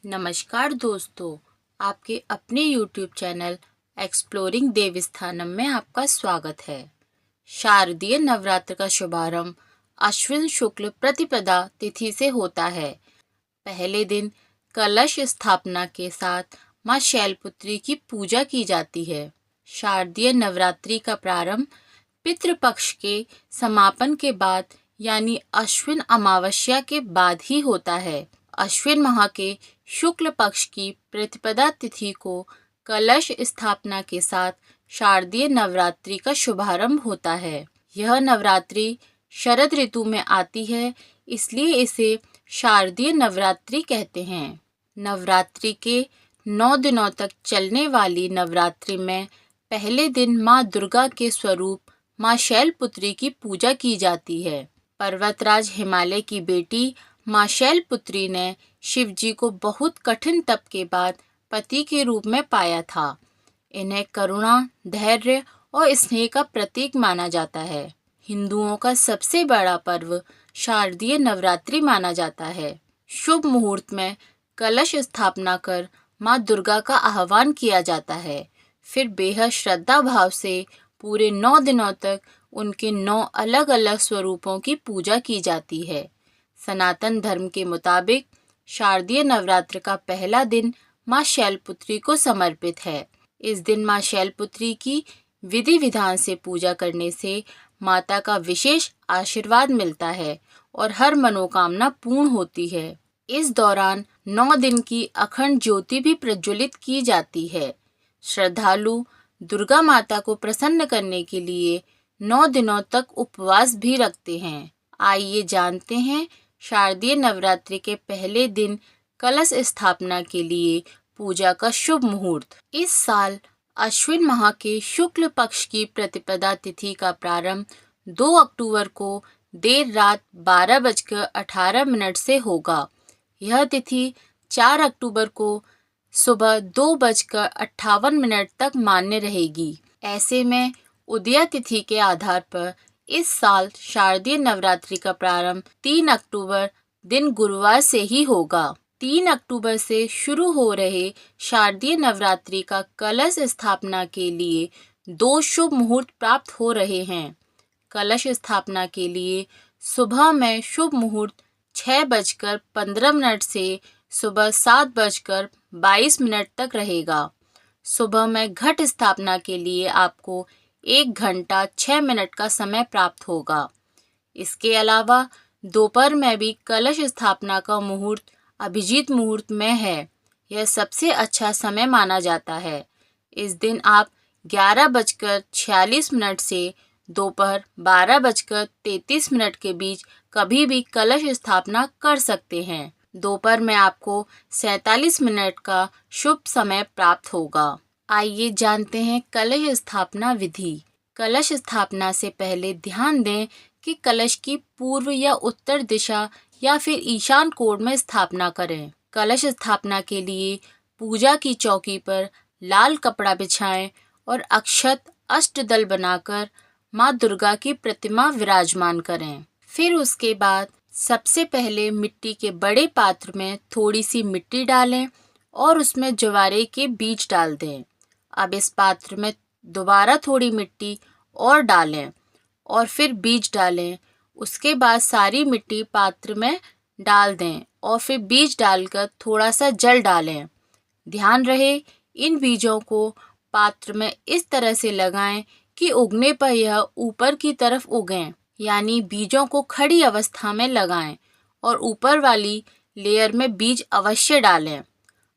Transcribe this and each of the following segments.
नमस्कार दोस्तों, आपके अपने YouTube चैनल एक्सप्लोरिंग देवस्थानम में आपका स्वागत है। शारदीय नवरात्र का शुभारंभ अश्विन शुक्ल प्रतिपदा तिथि से होता है। पहले दिन कलश स्थापना के साथ मां शैलपुत्री की पूजा की जाती है। शारदीय नवरात्रि का प्रारंभ पितृपक्ष के समापन के बाद यानी अश्विन अमावस्या के बाद ही होता है। अश्विन माह के शुक्ल पक्ष की प्रतिपदा तिथि को कलश स्थापना के साथ शारदीय नवरात्रि का शुभारंभ होता है। यह नवरात्रि शरद ऋतु में आती है, इसलिए इसे शारदीय नवरात्रि कहते हैं। नवरात्रि के 9 दिनों तक चलने वाली नवरात्रि में पहले दिन माँ दुर्गा के स्वरूप माँ शैलपुत्री की पूजा की जाती है। पर्वतराज हिमालय की बेटी माँ शैलपुत्री ने शिव जी को बहुत कठिन तप के बाद पति के रूप में पाया था। इन्हें करुणा, धैर्य और स्नेह का प्रतीक माना जाता है। हिंदुओं का सबसे बड़ा पर्व शारदीय नवरात्रि माना जाता है। शुभ मुहूर्त में कलश स्थापना कर माँ दुर्गा का आह्वान किया जाता है। फिर बेहद श्रद्धा भाव से पूरे 9 दिनों तक उनके 9 अलग अलग स्वरूपों की पूजा की जाती है। सनातन धर्म के मुताबिक शारदीय नवरात्र का पहला दिन माँ शैलपुत्री को समर्पित है। इस दिन माँ शैलपुत्री की विधि विधान से पूजा करने से माता का विशेष आशीर्वाद मिलता है और हर मनोकामना पूर्ण होती है। इस दौरान 9 दिन की अखंड ज्योति भी प्रज्वलित की जाती है। श्रद्धालु दुर्गा माता को प्रसन्न करने के लिए 9 दिनों तक उपवास भी रखते हैं। आइए जानते हैं शारदीय नवरात्रि के पहले दिन कलश स्थापना के लिए पूजा का शुभ मुहूर्त। इस साल अश्विन माह के शुक्ल पक्ष की प्रतिपदा तिथि का प्रारंभ 2 अक्टूबर को देर रात 12:18 से होगा। यह तिथि 4 अक्टूबर को सुबह 2:58 तक मान्य रहेगी। ऐसे में उदया तिथि के आधार पर इस साल शारदीय नवरात्रि का प्रारंभ 3 अक्टूबर दिन गुरुवार से ही होगा। 3 अक्टूबर से शुरू हो रहे शारदीय नवरात्रि का कलश स्थापना के लिए 2 शुभ मुहूर्त प्राप्त हो रहे हैं। कलश स्थापना के लिए सुबह में शुभ मुहूर्त 6:15 से सुबह 7:22 तक रहेगा। सुबह में घट स्थापना के लिए आपको 1 घंटा 6 मिनट का समय प्राप्त होगा। इसके अलावा दोपहर में भी कलश स्थापना का मुहूर्त अभिजीत मुहूर्त में है। यह सबसे अच्छा समय माना जाता है। इस दिन आप 11:46 से दोपहर 12:33 के बीच कभी भी कलश स्थापना कर सकते हैं। दोपहर में आपको 47 मिनट का शुभ समय प्राप्त होगा। आइए जानते हैं कलश स्थापना विधि। कलश स्थापना से पहले ध्यान दें कि कलश की पूर्व या उत्तर दिशा या फिर ईशान कोण में स्थापना करें। कलश स्थापना के लिए पूजा की चौकी पर लाल कपड़ा बिछाएं और अक्षत अष्टदल बनाकर माँ दुर्गा की प्रतिमा विराजमान करें। फिर उसके बाद सबसे पहले मिट्टी के बड़े पात्र में थोड़ी सी मिट्टी डालें और उसमें ज्वारे के बीज डाल दें। अब इस पात्र में दोबारा थोड़ी मिट्टी और डालें और फिर बीज डालें। उसके बाद सारी मिट्टी पात्र में डाल दें और फिर बीज डालकर थोड़ा सा जल डालें। ध्यान रहे इन बीजों को पात्र में इस तरह से लगाएं कि उगने पर यह ऊपर की तरफ उगें, यानी बीजों को खड़ी अवस्था में लगाएं और ऊपर वाली लेयर में बीज अवश्य डालें।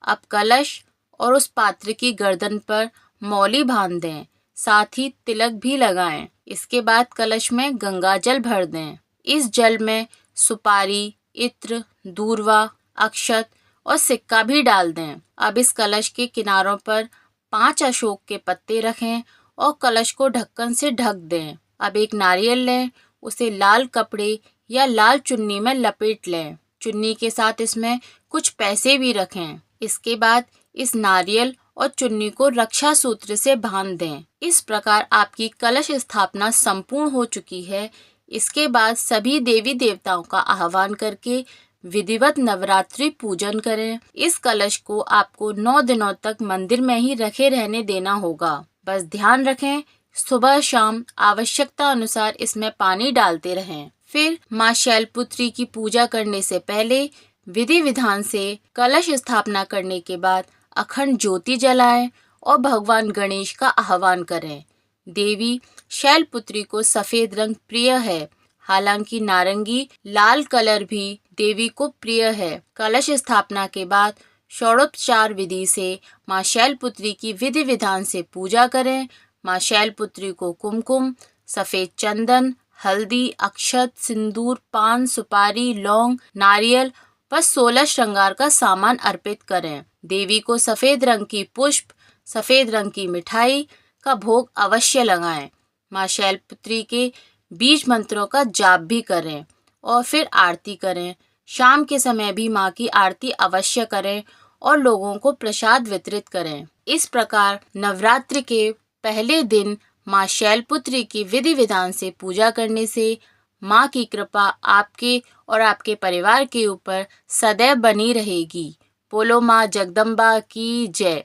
अब कलश और उस पात्र की गर्दन पर मौली बांध दें, साथ ही तिलक भी लगाएं। इसके बाद कलश में गंगा जल भर दें। इस जल में सुपारी, इत्र, दूर्वा, अक्षत और सिक्का भी डाल दें। अब इस कलश के किनारों पर 5 अशोक के पत्ते रखें और कलश को ढक्कन से ढक दें। अब एक नारियल लें, उसे लाल कपड़े या लाल चुन्नी में लपेट लें। चुन्नी के साथ इसमें कुछ पैसे भी रखें। इसके बाद इस नारियल और चुन्नी को रक्षा सूत्र से बांध दें। इस प्रकार आपकी कलश स्थापना संपूर्ण हो चुकी है। इसके बाद सभी देवी देवताओं का आह्वान करके विधिवत नवरात्रि पूजन करें। इस कलश को आपको 9 दिनों तक मंदिर में ही रखे रहने देना होगा। बस ध्यान रखें, सुबह शाम आवश्यकता अनुसार इसमें पानी डालते रहें। फिर माँ शैलपुत्री की पूजा करने से पहले विधि विधान से कलश स्थापना करने के बाद अखंड ज्योति जलाएं और भगवान गणेश का आह्वान करें। देवी शैलपुत्री को सफेद रंग प्रिय है, हालांकि नारंगी लाल कलर भी देवी को प्रिय है। कलश स्थापना के बाद षोडोपचार विधि से माँ शैलपुत्री की विधि विधान से पूजा करें। माँ शैलपुत्री को कुमकुम, सफेद चंदन, हल्दी, अक्षत, सिंदूर, पान, सुपारी, लौंग, नारियल व 16 श्रृंगार का सामान अर्पित करें। देवी को सफेद रंग की पुष्प, सफेद रंग की मिठाई का भोग अवश्य लगाएं। माँ शैलपुत्री के बीज मंत्रों का जाप भी करें और फिर आरती करें। शाम के समय भी माँ की आरती अवश्य करें और लोगों को प्रसाद वितरित करें। इस प्रकार नवरात्रि के पहले दिन माँ शैलपुत्री की विधि विधान से पूजा करने से माँ की कृपा आपके और आपके परिवार के ऊपर सदैव बनी रहेगी। बोलो माँ जगदम्बा की जय।